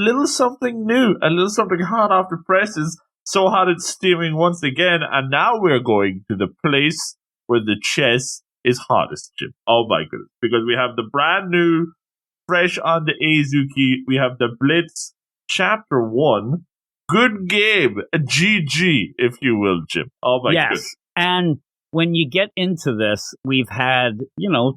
little something new, a little something hot off the presses. So hot it's steaming once again, and now we're going to the place where the chess is hottest, Jim. Oh my goodness. Because we have the brand new, fresh on the Azuki, we have the Blitz Chapter 1. Good game. A GG, if you will, Jim. Oh my goodness. Yes, and when you get into this, we've had,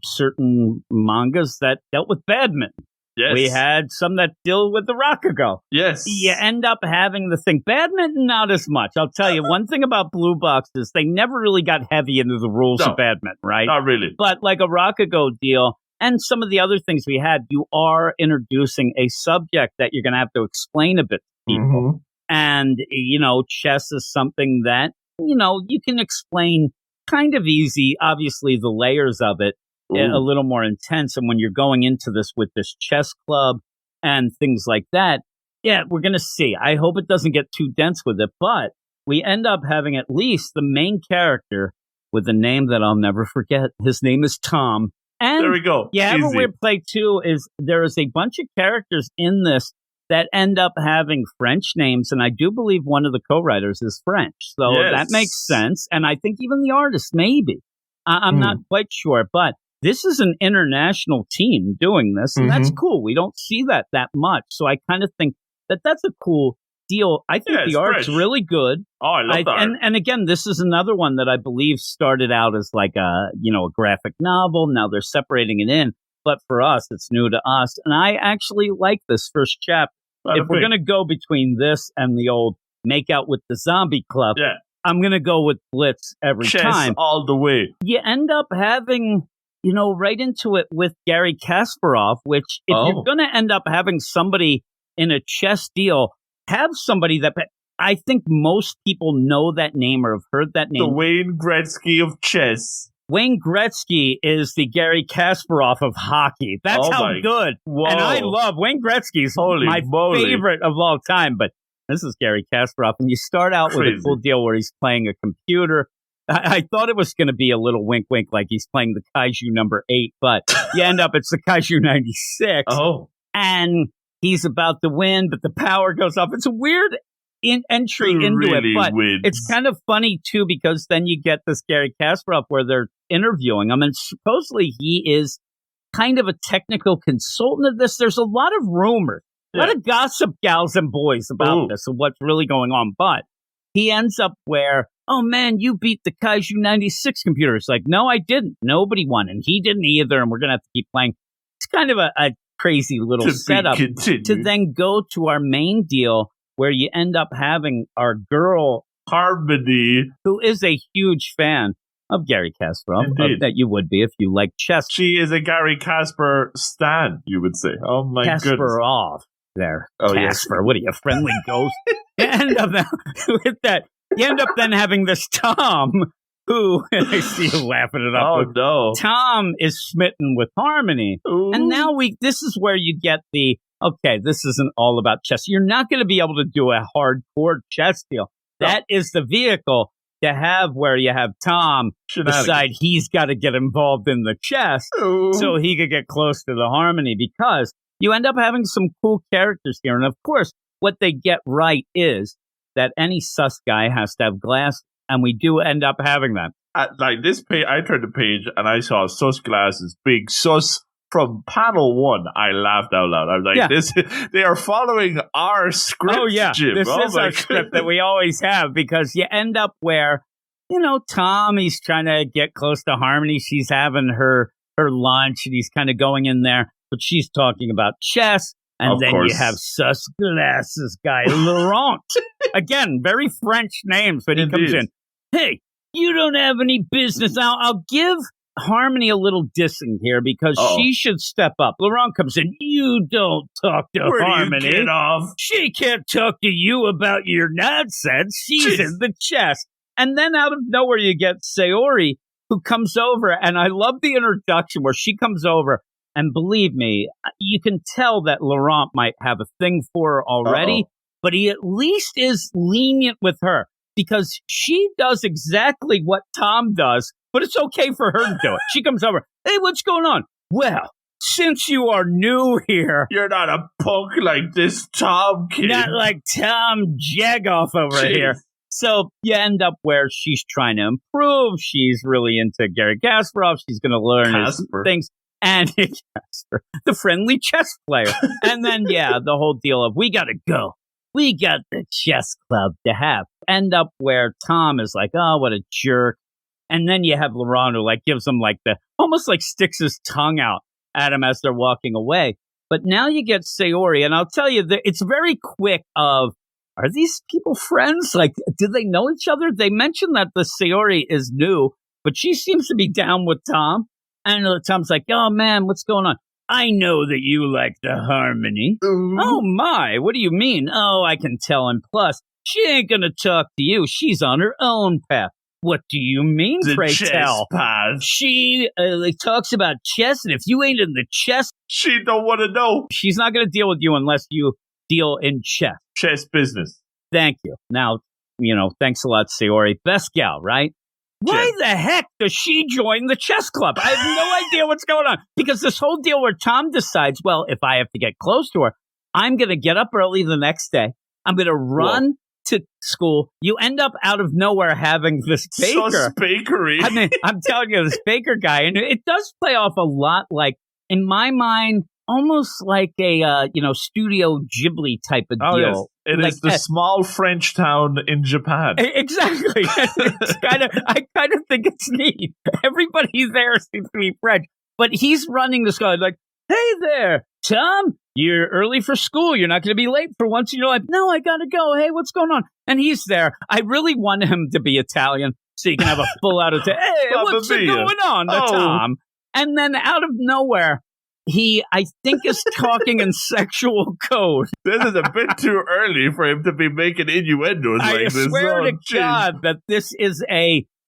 certain mangas that dealt with badminton. Yes. We had some that deal with the Rakugo. Yes. You end up having the thing. Badminton, not as much. I'll tell you, one thing about Blue Box is they never really got heavy into the rules of badminton, right? Not really. But like a Rakugo deal and some of the other things we had, you are introducing a subject that you're going to have to explain a bit to people. Mm-hmm. And, chess is something that, you can explain kind of easy. Obviously, the layers of it a little more intense. And when you're going into this with this chess club and things like that, yeah, we're going to see. I hope it doesn't get too dense with it, but we end up having at least the main character with a name that I'll never forget. His name is Tom. And there we go. You have a weird play too, is there is a bunch of characters in this that end up having French names, and I do believe one of the co-writers is French. So that makes sense. And I think even the artist, maybe. I'm not quite sure, but this is an international team doing this, and that's cool. We don't see that much. So I kind of think that that's a cool deal. I think the art's really good. Oh, I love that. And again, this is another one that I believe started out as like a graphic novel. Now they're separating it in. But for us, it's new to us. And I actually like this first chapter. If we're going to go between this and the old Make Out with the Zombie Club, I'm going to go with Blitz every time. All the way. You end up having, right into it with Gary Kasparov, which if you're going to end up having somebody in a chess deal, have somebody that I think most people know that name or have heard that name. The Wayne Gretzky of chess. Wayne Gretzky is the Gary Kasparov of hockey. That's how good. Whoa. And I love Wayne Gretzky's my favorite of all time. But this is Gary Kasparov. And you start out with a cool deal where he's playing a computer. I thought it was going to be a little wink, like he's playing the Kaiju number 8. But you end up, it's the Kaiju 96. Oh. And he's about to win, but the power goes off. It's a weird entry into really it, but wins. It's kind of funny too because then you get this Gary Kasparov where they're interviewing him, and supposedly he is kind of a technical consultant of this. There's a lot of rumors, a lot of gossip gals and boys about this and what's really going on, but he ends up where, oh man, you beat the Kaiju 96 computer. It's like, no, I didn't. Nobody won, and he didn't either, and we're going to have to keep playing. It's kind of a crazy little setup to then go to our main deal where you end up having our girl, Harmony, who is a huge fan of Gary Kasparov, that you would be if you like chess. She is a Gary Kasper stan, you would say. Oh my goodness. Kasparov. There. Oh, Casper, what are you, a friendly ghost? You end up with that. You end up then having this Tom, who, I see you laughing it up. Oh, no. Tom is smitten with Harmony. Ooh. And now this is where you get okay, this isn't all about chess. You're not going to be able to do a hardcore chess deal. No. That is the vehicle to have where you have Tom decide he's got to get involved in the chess so he could get close to the Harmony, because you end up having some cool characters here. And of course, what they get right is that any sus guy has to have glasses, and we do end up having that. Like this page, I turned the page and I saw sus glasses, big sus. From panel 1, I laughed out loud. I was like, they are following our script, Jim. This is our script that we always have, because you end up where, Tom, he's trying to get close to Harmony. She's having her lunch, and he's kind of going in there, but she's talking about chess. And then you have sus glasses guy, Laurent. Again, very French names, but he comes in. Hey, you don't have any business. I'll give Harmony a little dissing here because she should step up. Laurent comes in. You don't talk to Harmony. Get off. She can't talk to you about your nonsense. She's in the chess. And then out of nowhere, you get Sayori, who comes over. And I love the introduction where she comes over. And believe me, you can tell that Laurent might have a thing for her already, but he at least is lenient with her because she does exactly what Tom does. But it's okay for her to do it. She comes over. Hey, what's going on? Well, since you are new here, you're not a punk like this Tom kid. Not like Tom Jagoff over here. So you end up where she's trying to improve. She's really into Gary Kasparov. She's going to learn his things. And Casper, the friendly chess player. And then, the whole deal of, we got to go. We got the chess club to have. End up where Tom is like, oh, what a jerk. And then you have Laurent who gives him almost sticks his tongue out at him as they're walking away. But now you get Sayori, and I'll tell you that it's very quick of, are these people friends? Do they know each other? They mentioned that the Sayori is new, but she seems to be down with Tom. And Tom's like, oh, man, what's going on? I know that you like the harmony. Oh, my, what do you mean? Oh, I can tell. And plus, she ain't going to talk to you. She's on her own path. What do you mean, pray tell? Path. She talks about chess, and if you ain't in the chess... She don't want to know. She's not going to deal with you unless you deal in chess. Chess business. Thank you. Now, thanks a lot, Sayori. Best gal, right? Why the heck does she join the chess club? I have no idea what's going on. Because this whole deal where Tom decides, well, if I have to get close to her, I'm going to get up early the next day. I'm going to run to school. You end up out of nowhere having this baker. So bakery. I mean, I'm telling you, this baker guy. And it does play off a lot in my mind, almost like a, Studio Ghibli type of deal. Yes. It is the small French town in Japan. Exactly. I kind of think it's neat. Everybody there seems to be French. But he's running this guy hey there, Tom, you're early for school. You're not going to be late for once. And you're like, no, I got to go. Hey, what's going on? And he's there. I really want him to be Italian so you can have a full out of, hey, what's going on, Tom? And then out of nowhere, he, I think, is talking in sexual code. This is a bit too early for him to be making innuendos like this. I swear to God that this is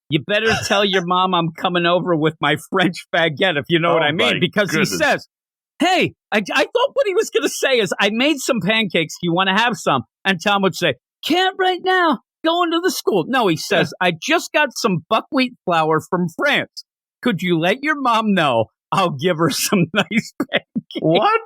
you better tell your mom I'm coming over with my French baguette, if you know what I mean. Because he says, hey, I thought what he was going to say is, I made some pancakes. Do you want to have some? And Tom would say, can't right now. Going to the school. No, he says, I just got some buckwheat flour from France. Could you let your mom know? I'll give her some nice pancakes. What?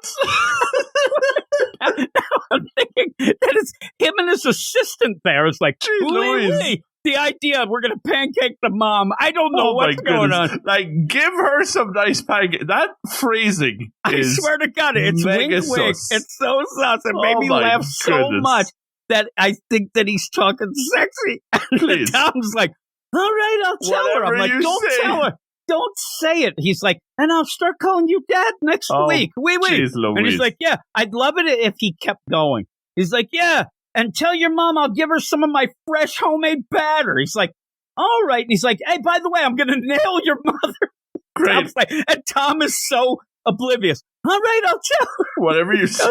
I'm thinking that it's him and his assistant there. It's like, Louise. The idea we're going to pancake the mom. I don't know what's going on. Give her some nice pancake. That phrasing is I swear to God, it's wink, wink. It's so sus. It made me laugh so much that I think that he's talking sexy. And Tom's like, all right, I'll tell her. I'm like, don't tell her. Don't say it. He's like, and I'll start calling you Dad next week. Wait. And he's like, yeah, I'd love it if he kept going. He's like, yeah, and tell your mom I'll give her some of my fresh homemade batter. He's like, all right. And he's like, hey, by the way, I'm going to nail your mother. Great. And Tom is so oblivious. All right, I'll tell her. Whatever you say.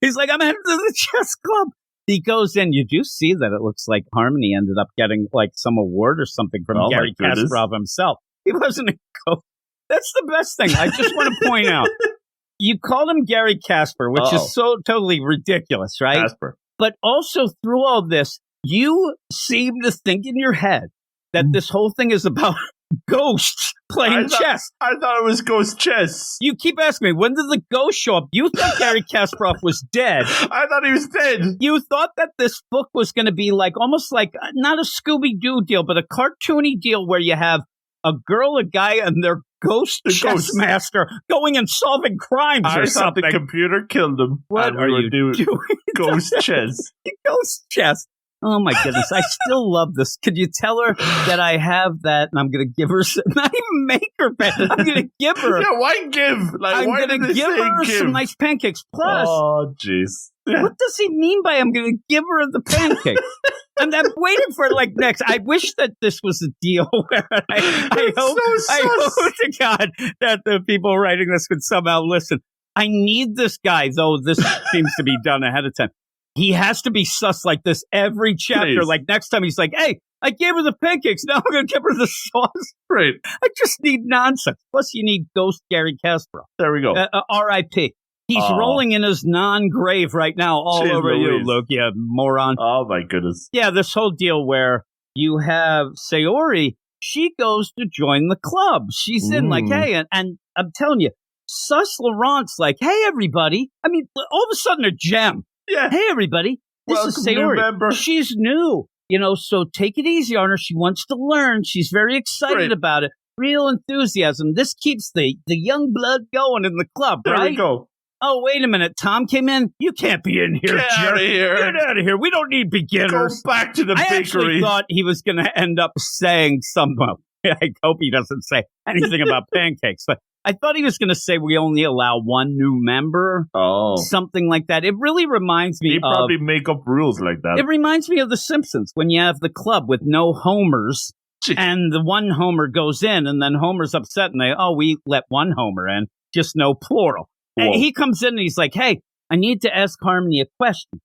He's like, I'm heading to the chess club. He goes in. You do see that it looks like Harmony ended up getting some award or something from Gary Kasparov himself. He wasn't a coach. That's the best thing. I just want to point out. You called him Gary Kasper, which is so totally ridiculous, right? Kasper. But also through all this, you seem to think in your head that this whole thing is about ghosts playing chess. I thought it was ghost chess. You keep asking me, when did the ghost show up? You thought Gary Kasparov was dead. I thought he was dead. You thought that this book was going to be almost like, not a Scooby-Doo deal, but a cartoony deal where you have a girl, a guy, and their ghost chess master going and solving crimes or something. The computer killed them. What are you doing? Ghost chess. Ghost chess. Oh, my goodness. I still love this. Could you tell her that I have that and I'm going to give her some, not even make her I'm going to give her. Yeah, why give? I'm going to give her some nice pancakes. Plus, oh, jeez. Yeah. What does he mean by I'm going to give her the pancakes? And I'm waiting for next. I wish that this was a deal where I hope to God that the people writing this could somehow listen. I need this guy, though this seems to be done ahead of time. He has to be sus like this every chapter. Please. Next time he's like, hey, I gave her the pancakes. Now I'm going to give her the sauce. Right. I just need nonsense. Plus, you need Ghost Gary Kasparov. There we go. R.I.P. He's rolling in his non-grave right now all over you, Luke, you moron. Oh, my goodness. Yeah, this whole deal where you have Sayori, she goes to join the club. She's in hey, and I'm telling you, Sus Laurent's like, hey, everybody. I mean, all of a sudden a gem. Yeah. Hey, everybody. This Welcome, is Sayori. new member. She's new. So take it easy on her. She wants to learn. She's very excited about it. Real enthusiasm. This keeps the young blood going in the club, right? There we go. Oh, wait a minute. Tom came in. You can't be in here, Get out of here. Get out of here. We don't need beginners. Go back to the bakery. I actually thought he was going to end up saying something. I hope he doesn't say anything about pancakes, but I thought he was going to say we only allow one new member. Oh. Something like that. It really reminds me He probably make up rules like that. It reminds me of The Simpsons when you have the club with no homers. And the one homer goes in, and then Homer's upset, and we let one homer in, just no plural. And he comes in, and he's like, hey, I need to ask Harmony a question.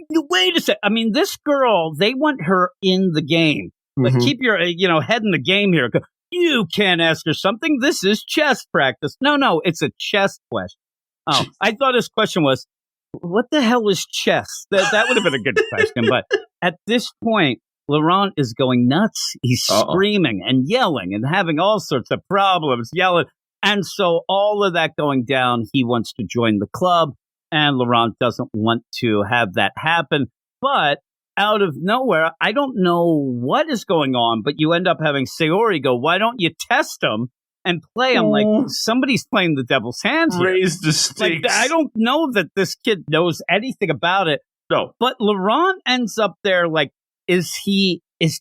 Wait a sec. I mean, this girl, they want her in the game. But keep your head in the game here. You can't ask her something. This is chess practice. No, it's a chess question. Oh, I thought his question was, what the hell is chess? That would have been a good question. But at this point, Laurent is going nuts. He's screaming and yelling and having all sorts of problems, yelling. And so all of that going down, he wants to join the club, and Laurent doesn't want to have that happen. But out of nowhere, I don't know what is going on, but you end up having Sayori go, why don't you test him and play him? Like, somebody's playing the devil's hand here. Raise the stakes. Like, I don't know that this kid knows anything about it. No. But Laurent ends up there like, is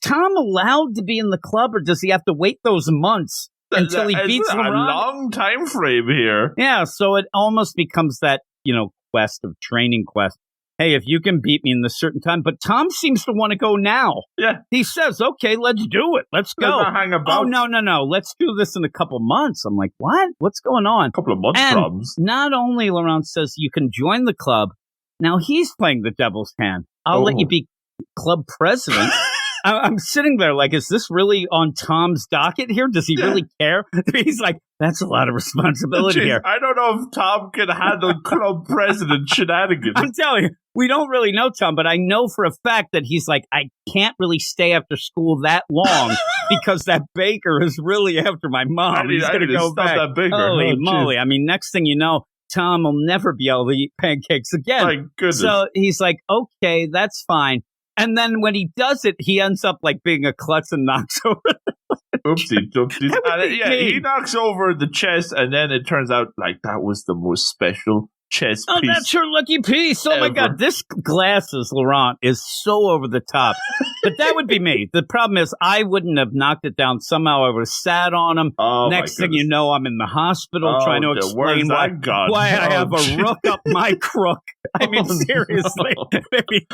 Tom allowed to be in the club, or does he have to wait those months until he beats Laurent? A long time frame here. Yeah, so it almost becomes that, quest of training quest. Hey, if you can beat me in this certain time. But Tom seems to want to go now. Yeah. He says, okay, let's do it. Let's go. Let's not hang about. Oh, no. Let's do this in a couple months. I'm like, what? What's going on? A couple of months and problems. Not only Laurent says you can join the club, now he's playing the devil's hand. I'll let you be club president. I'm sitting there like, is this really on Tom's docket here? Does he really care? He's like, that's a lot of responsibility here. I don't know if Tom can handle club president shenanigans. I'm telling you, we don't really know Tom, but I know for a fact that he's like, I can't really stay after school that long because that baker is really after my mom. He's going to go back. That baker. Holy moly. I mean, next thing you know, Tom will never be able to eat pancakes again. My goodness. So he's like, okay, that's fine. And then when he does it, he ends up like being a klutz and knocks over. Oopsie doopsies. He knocks over the chess, and then it turns out like that was the most special chess piece. Oh, that's your lucky piece. Oh, my God. This glasses, Laurent, is so over the top. But that would be me. The problem is I wouldn't have knocked it down. Somehow I would have sat on him. Oh, next thing you know, I'm in the hospital trying to explain why I have a rook up my crook. I mean, seriously. Maybe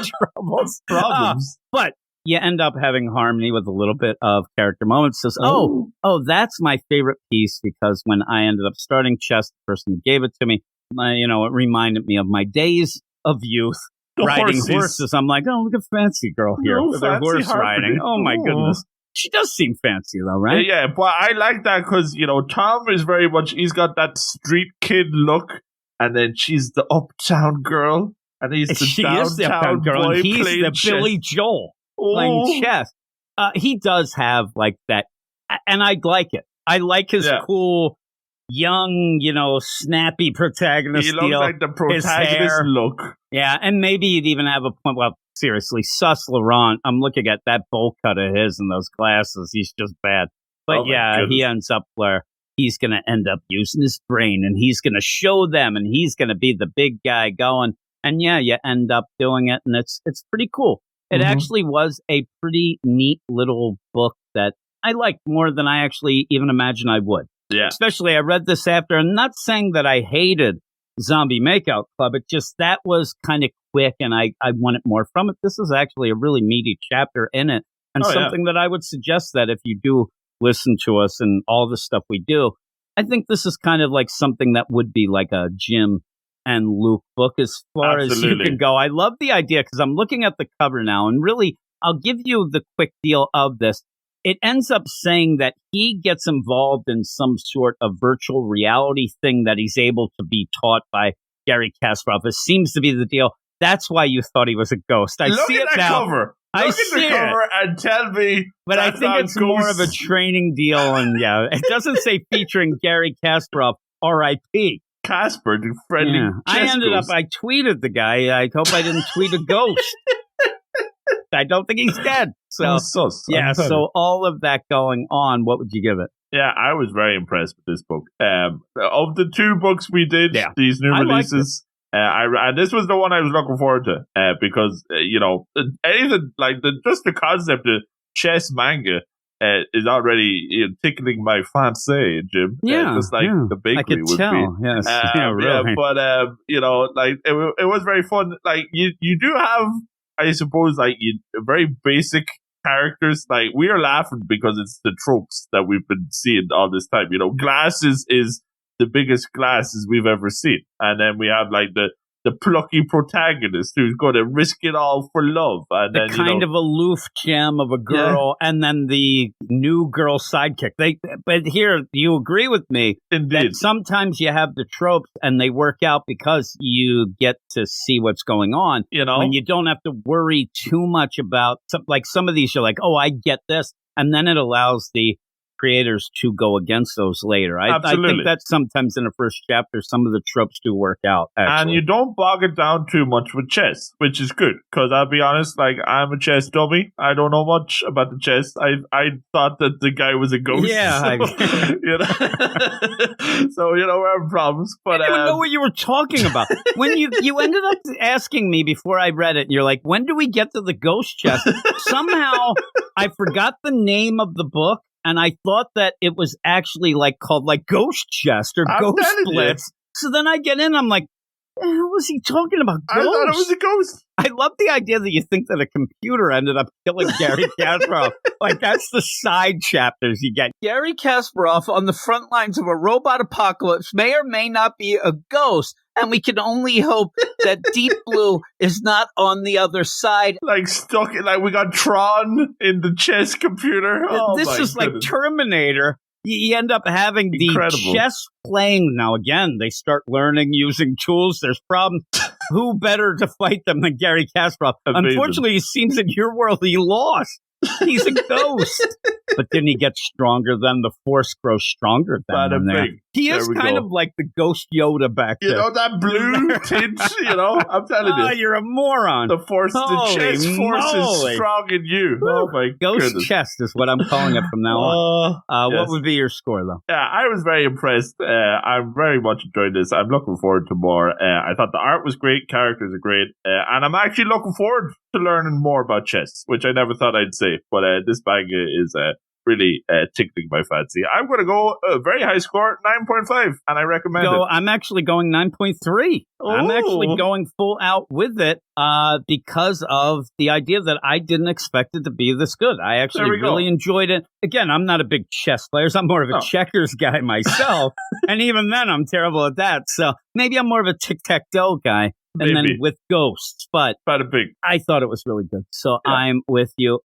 problems. But you end up having Harmony with a little bit of character moments. Says, oh, that's my favorite piece because when I ended up starting chess, the person who gave it to me, it reminded me of my days of youth riding horses. I'm like, oh, look at fancy girl here with her horse riding. Oh, my goodness. She does seem fancy, though, right? Yeah, but I like that because, Tom is very much, he's got that street kid look, and then she's the uptown girl, and he's the downtown girl, and he's the chess. Billy Joel playing chess. He does have, like, that, and I like it. I like his cool, young, snappy protagonist deal. He looks like the protagonist look. Yeah, and maybe you'd even have a point. Well, seriously, Sus Laurent, I'm looking at that bowl cut of his and those glasses. He's just bad. But he ends up where he's going to end up using his brain, and he's going to show them, and he's going to be the big guy going. And you end up doing it, and it's pretty cool. It actually was a pretty neat little book that I liked more than I actually even imagined I would. Yeah. Especially I read this after, and not saying that I hated Zombie Makeout Club, it just that was kind of quick, and I wanted more from it. This is actually a really meaty chapter in it, and something that I would suggest that if you do listen to us and all the stuff we do, I think this is kind of like something that would be like a Jim and Luke book as far as you can go. I love the idea because I'm looking at the cover now, and really, I'll give you the quick deal of this. It ends up saying that he gets involved in some sort of virtual reality thing that he's able to be taught by Gary Kasparov. It seems to be the deal. That's why you thought he was a ghost. I see it now. Cover. Look at the cover and tell me. But I think it's more of a training deal. And it doesn't say featuring Gary Kasparov. R.I.P. Casper, the friendly I chess ended ghost. up, I tweeted the guy. I hope I didn't tweet a ghost. I don't think he's dead. So, sus. yeah, so all of that going on, what would you give it? Yeah, I was very impressed with this book. Of the 2 books we did, these new releases, and this was the one I was looking forward to because, anything like just the concept of chess manga is already tickling my fancy, Jim. Just like the bakery I could would tell. be. Yes. Really. But, like it was very fun. Like you do have, I suppose, like very basic characters. Like we are laughing because it's the tropes that we've been seeing all this time. Glass is the biggest glasses we've ever seen, and then we have like the plucky protagonist who's going to risk it all for love, and the then kind of aloof gem of a girl, and then the new girl sidekick. But here, you agree with me? Indeed. That sometimes you have the tropes, and they work out because you get to see what's going on. When you don't have to worry too much about some of these. You're like, oh, I get this, and then it allows the creators to go against those later. I think that sometimes in the first chapter, some of the tropes do work out. Actually. And you don't bog it down too much with chess, which is good. Because I'll be honest, like I'm a chess dummy. I don't know much about the chess. I thought that the guy was a ghost. Yeah. So we're having problems. But I didn't know what you were talking about. When you ended up asking me before I read it, you're like, when do we get to the ghost chess? Somehow I forgot the name of the book. And I thought that it was actually called Ghost Chest or Ghost Blitz. So then I get in, I'm like, what was he talking about? Ghost? I thought it was a ghost. I love the idea that you think that a computer ended up killing Gary Kasparov. That's the side chapters you get. Gary Kasparov on the front lines of a robot apocalypse may or may not be a ghost. And we can only hope that Deep Blue is not on the other side. Stuck in, we got Tron in the chess computer. Oh, this is goodness. Like Terminator. You end up having the chess playing. Now, again, they start learning using tools. There's problems. Who better to fight them than Gary Kasparov? Amazing. Unfortunately, it seems in your world he lost. He's a ghost. But then he gets stronger, then the force grows stronger than him. He is kind of like the ghost Yoda back there. That blue tint, I'm telling you. Oh, you're a moron. The chess force is strong in you. Oh, my Ghost goodness. chest is what I'm calling it from now on. Yes. What would be your score, though? Yeah, I was very impressed. I'm very much enjoying this. I'm looking forward to more. I thought the art was great, characters are great, and I'm actually looking forward to learning more about chess, which I never thought I'd say. But this manga is really tickling my fancy. I'm going to go a very high score, 9.5, and I recommend it. I'm actually going 9.3. I'm actually going full out with it because of the idea that I didn't expect it to be this good. I actually really enjoyed it. Again, I'm not a big chess player. I'm more of a checkers guy myself. And even then, I'm terrible at that. So maybe I'm more of a tic-tac-toe guy. And then with ghosts. But bada bing. I thought it was really good. So I'm with you.